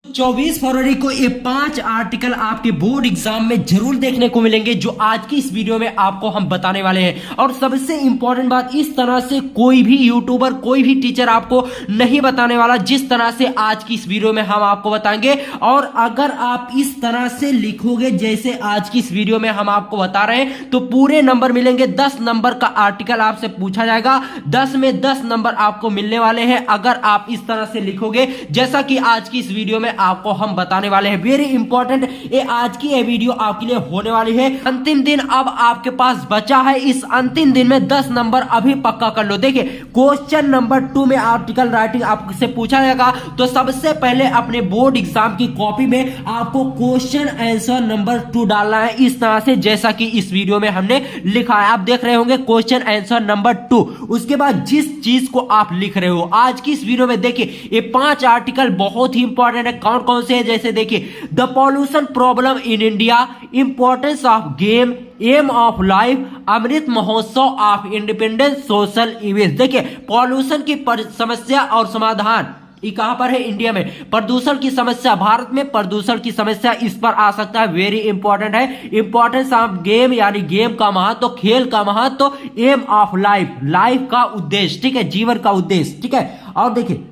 24 फरवरी को ये 5 आर्टिकल आपके बोर्ड एग्जाम में जरूर देखने को मिलेंगे, जो आज की इस वीडियो में आपको हम बताने वाले हैं। और सबसे इंपॉर्टेंट बात, इस तरह से कोई भी यूट्यूबर, कोई भी टीचर आपको नहीं बताने वाला जिस तरह से आज की इस वीडियो में हम आपको बताएंगे। और अगर आप इस तरह से लिखोगे जैसे आज की इस वीडियो में हम आपको बता रहे हैं, तो पूरे नंबर मिलेंगे। 10 नंबर का आर्टिकल आपसे पूछा जाएगा, 10 में 10 नंबर आपको मिलने वाले हैं अगर आप इस तरह से लिखोगे जैसा कि आज की इस वीडियो में आपको हम बताने वाले हैं। वेरी इंपॉर्टेंट, ये आज की ये वीडियो आपके लिए होने वाली है। अंतिम दिन अब आपके पास बचा है, इस अंतिम दिन में 10 नंबर अभी पक्का कर लो। देखिए, क्वेश्चन नंबर 2 में आर्टिकल राइटिंग आपसे पूछा जाएगा, तो सबसे पहले अपने बोर्ड एग्जाम की कॉपी में आपको क्वेश्चन आंसर नंबर 2 डालना है, इस तरह से जैसा कि इस वीडियो में हमने लिखा है। आप देख रहे होंगे क्वेश्चन आंसर नंबर 2। उसके बाद जिस चीज को आप लिख रहे हो आज की इस वीडियो में, देखिए ये 5 आर्टिकल बहुत ही इंपॉर्टेंट है। कौन कौन से है, जैसे देखिए, the pollution problem in India, importance of game, aim of life, Amrit Mahotsav of independence, social event. देखिए, पॉल्यूशन की समस्या और समाधान ये कहां पर है, इंडिया में। प्रदूषण की समस्या, भारत में प्रदूषण की समस्या, इस पर आ सकता है। वेरी इंपॉर्टेंट है। इंपॉर्टेंस ऑफ गेम, यानी गेम का महत्व, खेल का महत्व, एम ऑफ लाइफ, लाइफ का उद्देश्य, ठीक है, जीवन का उद्देश्य, ठीक है। और देखिए,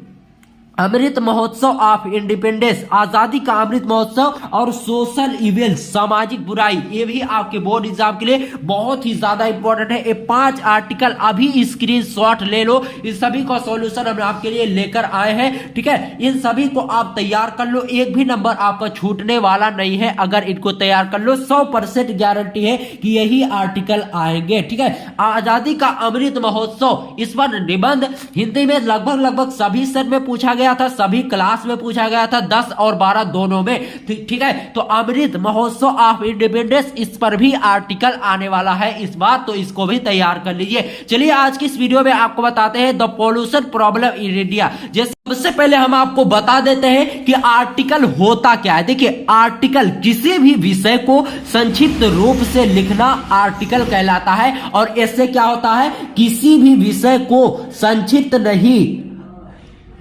अमृत महोत्सव ऑफ इंडिपेंडेंस, आजादी का अमृत महोत्सव, और सोशल इवेल, सामाजिक बुराई, ये भी आपके बोर्ड एग्जाम के लिए बहुत ही ज्यादा इंपॉर्टेंट है। ये 5 आर्टिकल अभी स्क्रीनशॉट ले लो, इन सभी का सॉल्यूशन हम आपके लिए लेकर आए हैं, ठीक है। इन सभी को आप तैयार कर लो, एक भी नंबर आपका छूटने वाला नहीं है अगर इनको तैयार कर लो। 100% गारंटी है कि यही आर्टिकल आएंगे, ठीक है। आजादी का अमृत महोत्सव, इस पर निबंध हिंदी में लगभग सभी सेट में पूछा गया था, सभी क्लास में पूछा गया था, 10 और 12 दोनों में, ठीक है। तो अमृत महोत्सव ऑफ इंडिपेंडेंस, इस पर भी आर्टिकल आने वाला है इस बार, तो इसको भी तैयार कर लीजिए। चलिए आज की इस वीडियो में आपको बताते हैं the pollution problem in India. जैसे सबसे पहले हम आपको बता देते हैं कि आर्टिकल होता क्या है। देखिए, आर्टिकल किसी भी विषय को संक्षिप्त रूप से लिखना आर्टिकल कहलाता है। और इससे क्या होता है, किसी भी विषय को संक्षिप्त नहीं,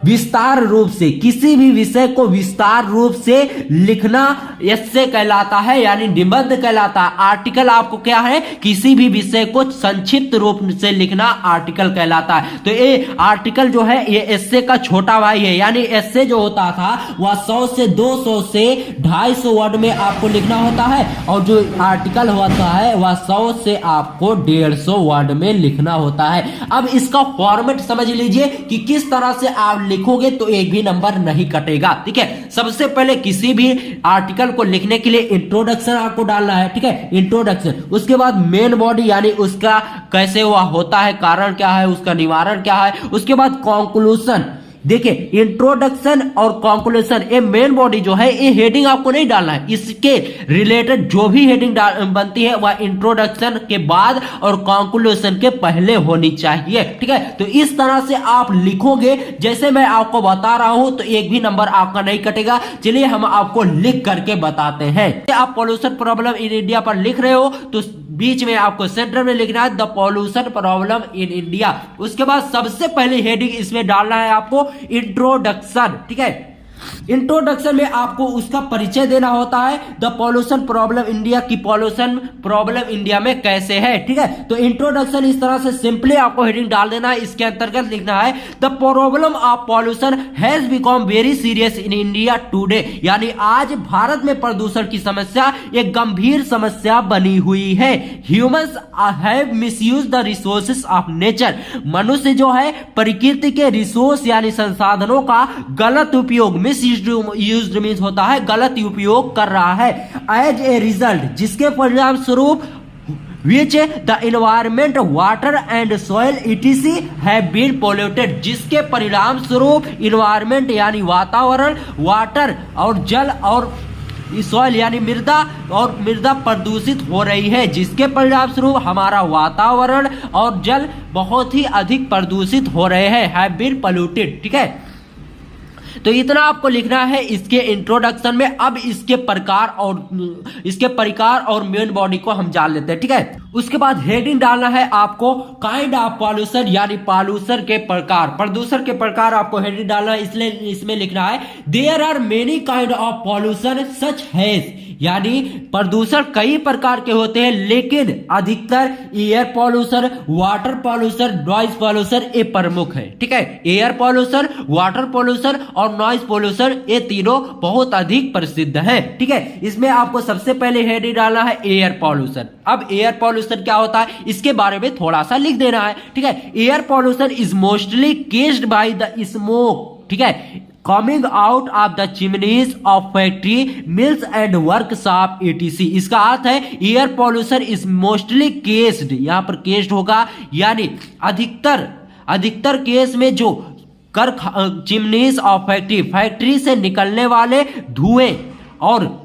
विस्तार रूप से, किसी भी विषय को विस्तार रूप से लिखना इससे कहलाता है, यानी निबंध कहलाता है। आर्टिकल आपको क्या है, किसी भी विषय को संक्षिप्त रूप से लिखना आर्टिकल कहलाता है। तो ये आर्टिकल जो है ये एस्से का छोटा भाई है, यानी एस्से जो होता था वह 100 से 200 से 250 वर्ड में आपको लिखना होता है, और जो आर्टिकल होता है वह 100 से आपको 150 वर्ड में लिखना होता है। अब इसका फॉर्मेट समझ लीजिए कि किस तरह से आप लिखोगे तो एक भी नंबर नहीं कटेगा, ठीक है। सबसे पहले किसी भी आर्टिकल को लिखने के लिए इंट्रोडक्शन आपको डालना है, ठीक है, इंट्रोडक्शन। उसके बाद मेन बॉडी, यानी उसका कैसे हुआ होता है, कारण क्या है, उसका निवारण क्या है। उसके बाद कंक्लूजन। देखिए, इंट्रोडक्शन और कंक्लूजन, ये मेन बॉडी जो है ये हेडिंग आपको नहीं डालना है, इसके रिलेटेड जो भी हेडिंग बनती है वह इंट्रोडक्शन के बाद और कंक्लूजन के पहले होनी चाहिए, ठीक है। तो इस तरह से आप लिखोगे जैसे मैं आपको बता रहा हूं, तो एक भी नंबर आपका नहीं कटेगा। चलिए हम आपको लिख करके बताते हैं। आप पॉल्यूशन प्रॉब्लम इन इंडिया पर लिख रहे हो तो बीच में आपको सेंटर में लिखना है the pollution problem in India. उसके बाद सबसे पहले हेडिंग इसमें डालना है आपको इंट्रोडक्शन, ठीक है। इंट्रोडक्शन में आपको उसका परिचय देना होता है, द पॉल्यूशन प्रॉब्लम इंडिया, की पॉल्यूशन प्रॉब्लम इंडिया में कैसे है, ठीक है। तो इंट्रोडक्शन इस तरह से सिंपली आपको हेडिंग डाल देना है। इसके अंतर्गत लिखना है the problem of pollution has become very serious in India today, यानी आज भारत में प्रदूषण की समस्या एक गंभीर समस्या बनी हुई है। Humans have misuse the resources of nature, मनुष्य जो है प्रकृति के रिसोर्स यानी संसाधनों का गलत उपयोग, मिसयूज्ड मीन्स होता है गलत उपयोग कर रहा है। एज ए रिजल्ट, जिसके परिणाम स्वरूप which the environment, water and soil etc have been polluted, जिसके परिणाम स्वरूप environment यानी वातावरण, वाटर और जल, और सॉइल यानी मृदा, और मृदा प्रदूषित हो रही है, जिसके परिणाम स्वरूप हमारा वातावरण और जल बहुत ही अधिक प्रदूषित हो रहे हैं, have been polluted, ठीक है। तो इतना आपको लिखना है इसके इंट्रोडक्शन में। अब इसके प्रकार और मेन बॉडी को हम जान लेते हैं, ठीक है। उसके बाद हेडिंग डालना है आपको काइंड ऑफ पॉल्यूशन, यानी पॉल्यूशन के प्रकार, प्रदूषण के प्रकार आपको हेडिंग डालना है। इसलिए इसमें लिखना है there are many kind of pollution such as, यानी प्रदूषण कई प्रकार के होते हैं लेकिन अधिकतर air pollution, water pollution, noise pollution ये प्रमुख है। ठीक है, एयर पॉल्यूशन, वाटर पॉल्यूशन और नॉइज पॉल्यूशन ये तीनों बहुत अधिक प्रसिद्ध है। ठीक है, इसमें आपको सबसे पहले हेडिंग डालना है एयर पॉल्यूशन। अब एयर पॉल्यूशन क्या होता है इसके बारे में थोड़ा सा लिख देना है। ठीक है, air pollution is mostly केस्ड by the smoke, ठीक है, coming out of the chimneys of factory, mills and workshop etc। इसका अर्थ है एयर पॉल्यूशन इज मोस्टली केस्ड, यहां पर केस्ड होगा यानी अधिकतर केस में जो चिमनीज ऑफ फैक्ट्री, फैक्ट्री से निकलने वाले धुएं, और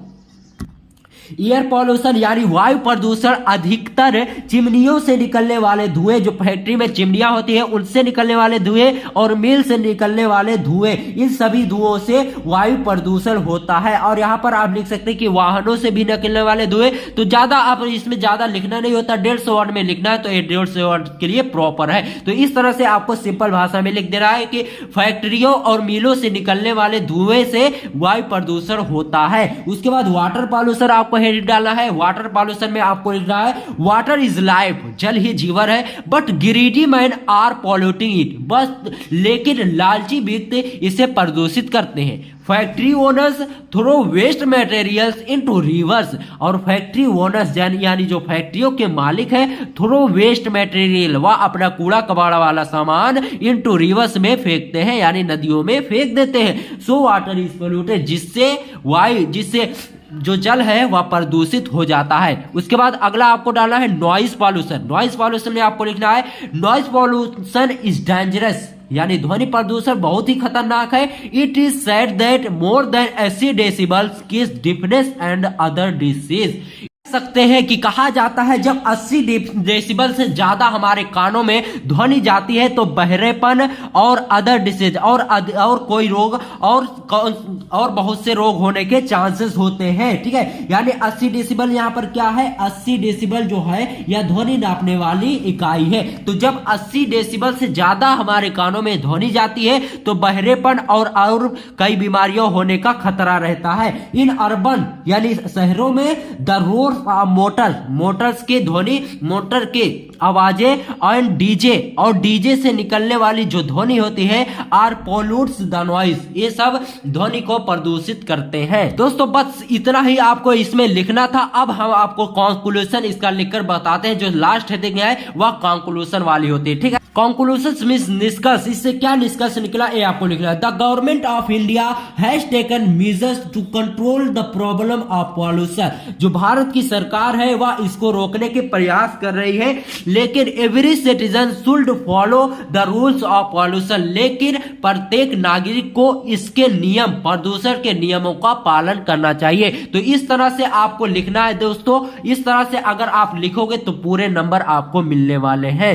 एयर पॉल्यूशन यानी वायु प्रदूषण अधिकतर चिमनियों से निकलने वाले धुएं, जो फैक्ट्री में चिमनियां होती है उनसे निकलने वाले धुएं और मिल से निकलने वाले धुएं, इन सभी धुओं से वायु प्रदूषण होता है। और यहां पर आप लिख सकते हैं कि वाहनों से भी निकलने वाले धुएं, तो ज्यादा आप इसमें ज्यादा लिखना नहीं होता, 150 वर्ड में लिखना है, तो ये 150 वर्ड के लिए प्रॉपर है। तो इस तरह से आपको सिंपल भाषा में लिख देना है कि फैक्ट्रियों और मिलों से निकलने वाले धुएं से वायु प्रदूषण होता है। उसके बाद वाटर पॉल्यूशन आपको हेडिंग डालना है। वाटर पॉल्यूशन में आपको लिखना है वाटर इज लाइफ, जल ही जीवन है, but greedy man are polluting it, बस लेकिन लालची व्यक्ति इसे प्रदूषित करते हैं। Factory owners throw waste materials into rivers, और फैक्ट्री ओनर्स यानी जो फैक्ट्रियों के मालिक है थ्रो वेस्ट मटेरियल, वह अपना कूड़ा कबाड़ा वाला सामान इनटू रिवर्स में फेंकते हैं, यानी नदियों में फेंक देते हैं। सो वाटर इज पोल्यूटेड, जिससे जो जल है वह प्रदूषित हो जाता है। उसके बाद अगला आपको डालना है नॉइज पॉल्यूशन। नॉइज पॉल्यूशन में आपको लिखना है नॉइज पॉल्यूशन इज डेंजरस, यानी ध्वनि प्रदूषण बहुत ही खतरनाक है। It is said that more than 80 decibels किस डिफनेस एंड अदर डिसीज, सकते हैं कि कहा जाता है जब 80 डेसिबल से ज्यादा हमारे कानों में ध्वनि जाती है तो बहरेपन और अदर डिसीज और कोई रोग और बहुत से रोग होने के चांसेस होते हैं। ठीक है, यानी 80 डेसिबल यहाँ पर क्या है, 80 डेसिबल जो है यह ध्वनि नापने वाली इकाई है। तो जब 80 डेसिबल से ज्यादा हमारे कानों में ध्वनि जाती है तो बहरेपन और कई बीमारियों होने का खतरा रहता है। इन अर्बन यानी शहरों में द रोड मोटर्स के ध्वनि, मोटर के आवाजें और डीजे से निकलने वाली जो ध्वनि होती है आर पोल्यूट्स द नॉइज, ये सब ध्वनि को प्रदूषित करते हैं। दोस्तों बस इतना ही आपको इसमें लिखना था। अब हम आपको कंक्लूजन इसका लिखकर बताते हैं। जो लास्ट हेडिंग है वह कंक्लूजन वाली होती है। ठीक है, कंक्लूजन मींस निष्कर्ष, इससे क्या निष्कर्ष निकला ये आपको लिखना है। The government of India has taken measures to control the problem of pollution, जो भारत की सरकार है वह इसको रोकने के प्रयास कर रही है, लेकिन every citizen should follow the rules of pollution, लेकिन प्रत्येक नागरिक को इसके नियम, प्रदूषण के नियमों का पालन करना चाहिए। तो इस तरह से आपको लिखना है दोस्तों। इस तरह से अगर आप लिखोगे तो पूरे नंबर आपको मिलने वाले हैं।